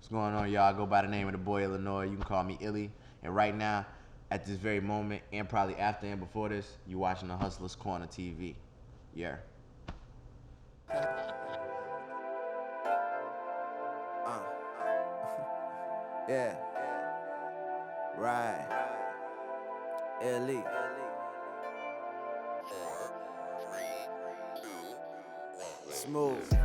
What's going on, y'all? I go by the name of the boy Illinois. You can call me Illi. And right now, at this very moment, and probably after and before this, you watching the Hustlas Corner TV. Yeah. Uh, yeah, right. Illi. Smooth.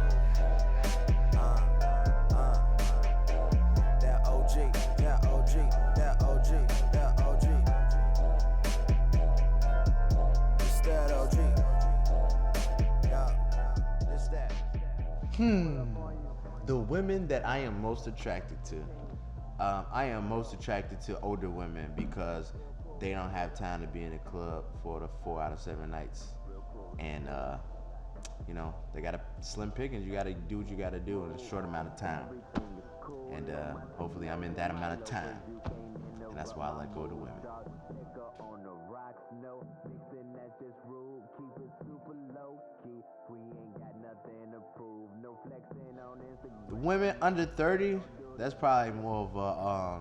That OG, that OG, that OG, that OG. It's that OG. Yeah, it's that. The women that I am most attracted to. I am most attracted to older women because they don't have time to be in the club for the 4 out of 7 nights. And they got a slim pickings. You got to do what you got to do in a short amount of time. And hopefully I'm in that amount of time. And that's why I let go of the women. The women under 30, that's probably more of a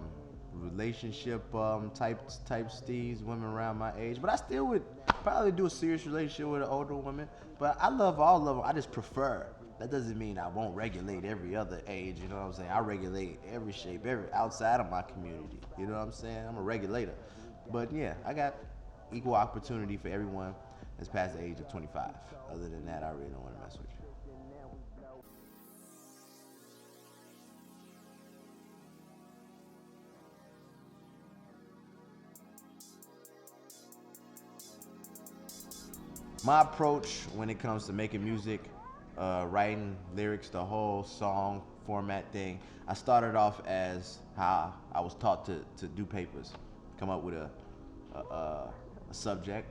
relationship type steez, women around my age. But I still would probably do a serious relationship with an older woman. But I love all of them. I just prefer. That doesn't mean I won't regulate every other age. You know what I'm saying? I regulate every shape, every outside of my community. You know what I'm saying? I'm a regulator. But yeah, I got equal opportunity for everyone that's past the age of 25. Other than that, I really don't want to mess with you. My approach when it comes to making music, writing lyrics, the whole song format thing, I started off as how I was taught to do papers, come up with a subject.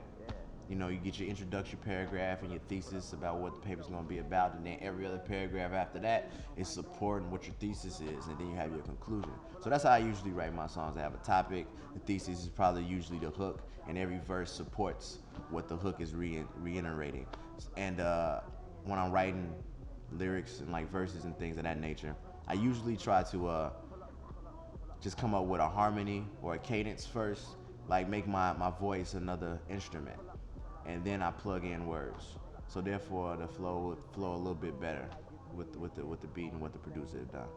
You know, you get your introduction paragraph and your thesis about what the paper's gonna be about, and then every other paragraph after that is supporting what your thesis is, and then you have your conclusion. So that's how I usually write my songs. I have a topic, the thesis is probably usually the hook, and every verse supports what the hook is reiterating. And when I'm writing lyrics and like verses and things of that nature, I usually try to just come up with a harmony or a cadence first, like make my voice another instrument, and then I plug in words. So therefore, the flow would flow a little bit better with the beat and what the producer has done.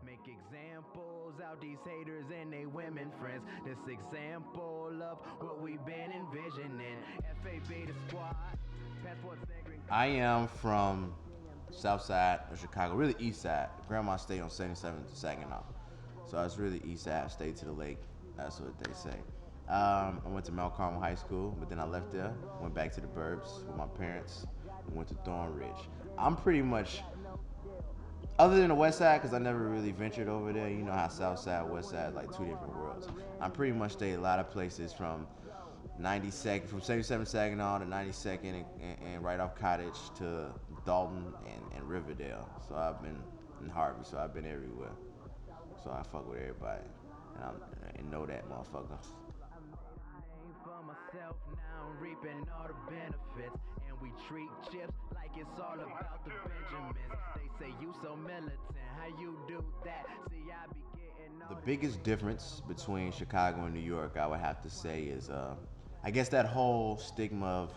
Make examples out these haters and they women friends. This example of what we've been envisioning. FAB the squad. I am from South Side of Chicago, really East Side. Grandma stayed on 77th to Saginaw, so it's really East Side. Stayed to the lake. That's what they say. I went to Mount Carmel High School, but then I left there, went back to the burbs with my parents, and went to Thornridge. I'm pretty much, other than the West Side, because I never really ventured over there. You know how South Side, West Side, like two different worlds. I'm pretty much stayed a lot of places from 92nd, from 77 Saginaw to 92nd and right off Cottage to Dalton and Riverdale. So I've been in Harvey, so I've been everywhere. So I fuck with everybody, and know that motherfucker. For myself now, I'm reaping all the benefits, and we treat chips like it's all about the Benjamins. They say you so militant, how you do that? See, I be getting all The biggest difference between Chicago and New York, I would have to say, is I guess that whole stigma of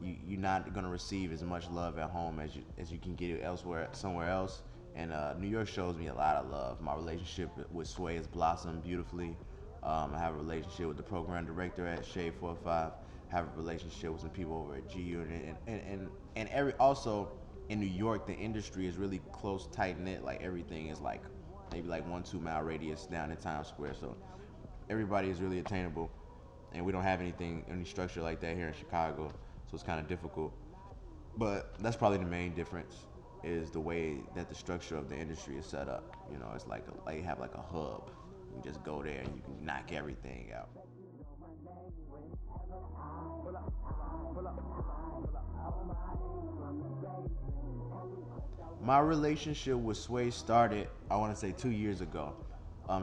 you're not gonna receive as much love at home as you can get it elsewhere, somewhere else. And New York shows me a lot of love. My relationship with Sway has blossomed beautifully. I have a relationship with the program director at Shade 45. Have a relationship with some people over at G Unit, and every also in New York, the industry is really close, tight knit. Like everything is like maybe like 1-2 mile radius down in Times Square. So everybody is really attainable, and we don't have any structure like that here in Chicago. So it's kind of difficult. But that's probably the main difference is the way that the structure of the industry is set up. You know, it's like you have like a hub. You just go there and you can knock everything out. My relationship with Sway started, I want to say 2 years ago.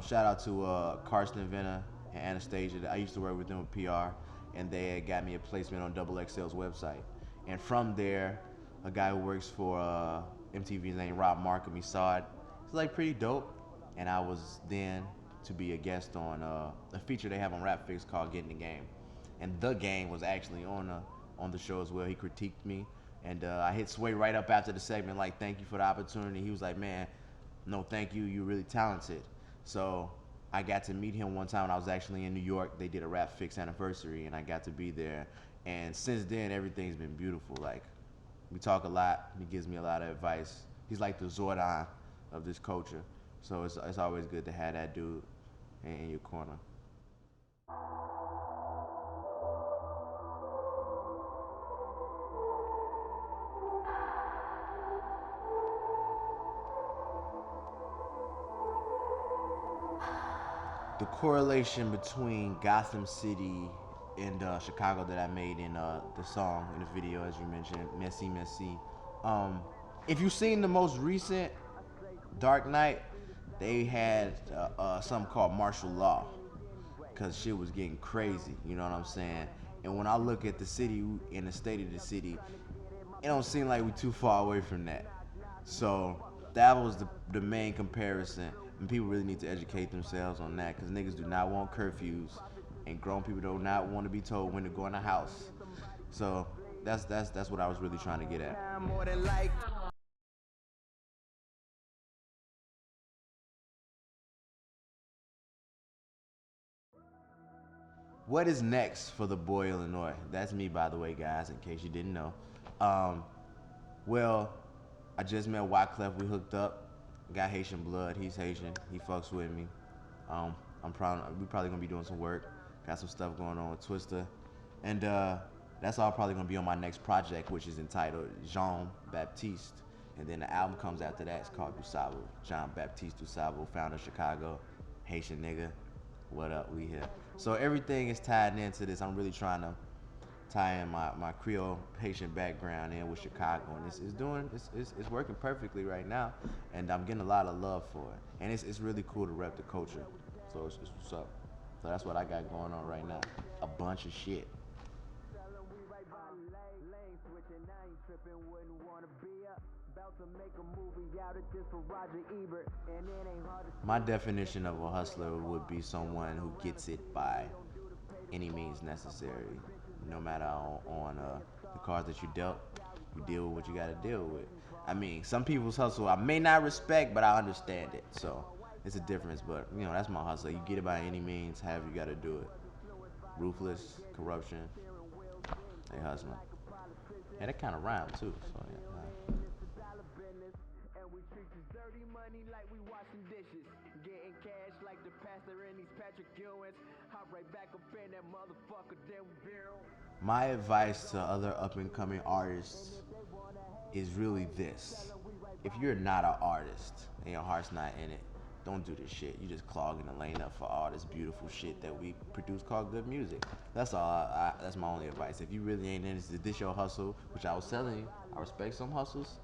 Shout out to Karsten Venner and Anastasia. I used to work with them with PR, and they had got me a placement on Double XL's website. And from there, a guy who works for MTV's name Rob Markham. He saw it. It's like pretty dope, and I was then to be a guest on a feature they have on Rap Fix called Get in the Game, and The Game was actually on the show as well. He critiqued me, and I hit Sway right up after the segment like, thank you for the opportunity. He was like, man, no thank you, you're really talented. So I got to meet him one time when I was actually in New York. They did a Rap Fix anniversary, and I got to be there. And since then, everything's been beautiful. Like, we talk a lot. He gives me a lot of advice. He's like the Zordon of this culture. So it's always good to have that dude in your corner. The correlation between Gotham City and Chicago that I made in the song, in the video, as you mentioned, Messy Messy. If you've seen the most recent Dark Knight, they had something called martial law, because shit was getting crazy, you know what I'm saying? And when I look at the city and the state of the city, it don't seem like we're too far away from that. So that was the main comparison, and people really need to educate themselves on that, because niggas do not want curfews, and grown people do not want to be told when to go in the house. So that's what I was really trying to get at. What is next for the boy Illinois? That's me, by the way, guys, in case you didn't know. Um, well, I just met Wyclef. We hooked up. Got Haitian blood. He's Haitian. He fucks with me. I'm proud. We probably gonna be doing some work. Got some stuff going on with Twister, and that's all probably gonna be on my next project, which is entitled Jean Baptiste. And then the album comes after that. It's called Dusabo. Jean Baptiste Dusabo, found in Chicago, Haitian nigga. What up? We here. So everything is tied into this. I'm really trying to tie in my Creole Haitian background in with Chicago, and it's working perfectly right now, and I'm getting a lot of love for it, and it's really cool to rep the culture. So it's what's up. So that's what I got going on right now. A bunch of shit. My definition of a hustler would be someone who gets it by any means necessary. No matter on the cards that you dealt, you deal with what you got to deal with. I mean, some people's hustle I may not respect, but I understand it. So it's a difference. But you know, that's my hustle. You get it by any means, however you got to do it. Ruthless, corruption, they hustling. And that kind of rhyme too. So yeah. My advice to other up and coming artists is really this. If you're not an artist and your heart's not in it, don't do this shit. You just clogging the lane up for all this beautiful shit that we produce called good music. That's all. That's my only advice. If you really ain't in this your hustle, which I was telling you, I respect some hustles.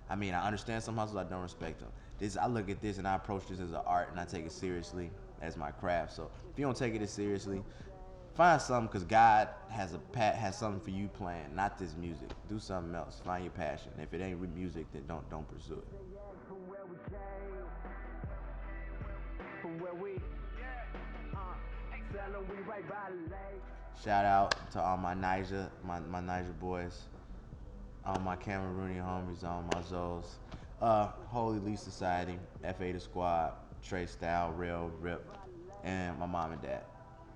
I mean, I understand some hustles, I don't respect them. I look at this and I approach this as an art, and I take it seriously as my craft. So if you don't take it as seriously, find something, because God has something for you planned, not this music. Do something else. Find your passion. If it ain't music, then don't pursue it. Shout out to all my Niger, my Niger boys, all my Cameroonian homies, all my Zoes. Holy Lee Society, FA the Squad, Trey Style, Real, Rip, and my mom and dad,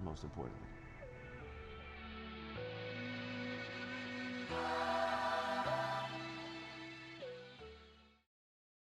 most importantly.